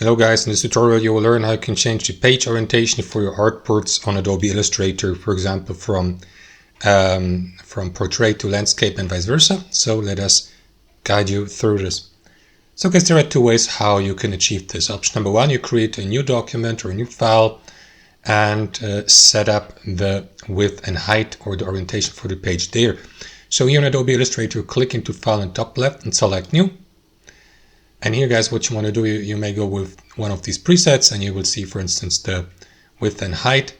Hello guys, in this tutorial you will learn how you can change the page orientation for your artboards on Adobe Illustrator, for example from portrait to landscape and vice versa. So let us guide you through this. So guys, there are two ways how you can achieve this. Option number one, you create a new document or a new file and set up the width and height or the orientation for the page there. So here in Adobe Illustrator, click into File in top left and select New. And here guys, what you want to do, you may go with one of these presets and you will see, for instance, the width and height.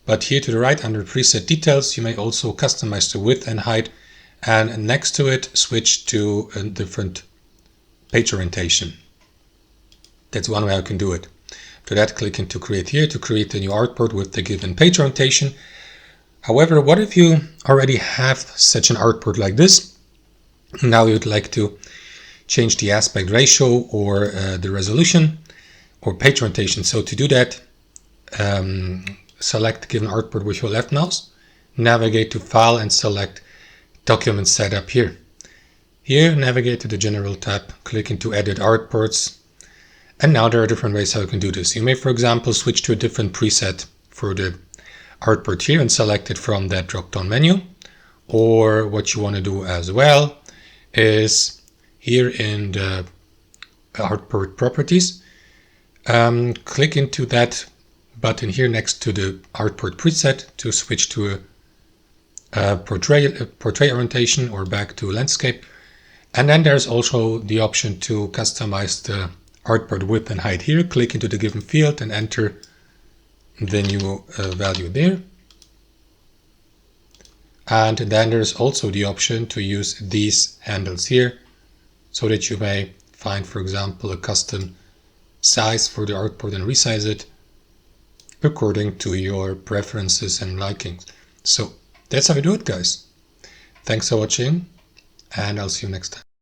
But here to the right under preset details, you may also customize the width and height, and next to it switch to a different page orientation. That's one way I can do it. To that, click into Create here to create a new artboard with the given page orientation. However, what if you already have such an artboard like this? Now you'd like to change the aspect ratio or the resolution or page orientation. So to do that, select the given artboard with your left mouse, navigate to File and select Document Setup here. Here, navigate to the General tab, click into Edit Artboards, and now there are different ways how you can do this. You may, for example, switch to a different preset for the artboard here and select it from that drop-down menu. Or what you want to do as well is here in the artboard properties, click into that button here next to the artboard preset to switch to a portrait orientation or back to landscape. And then there's also the option to customize the artboard width and height here. Click into the given field and enter the new value there. And then there's also the option to use these handles here, so that you may find, for example, a custom size for the artboard and resize it according to your preferences and likings. So that's how you do it, guys. Thanks for watching, and I'll see you next time.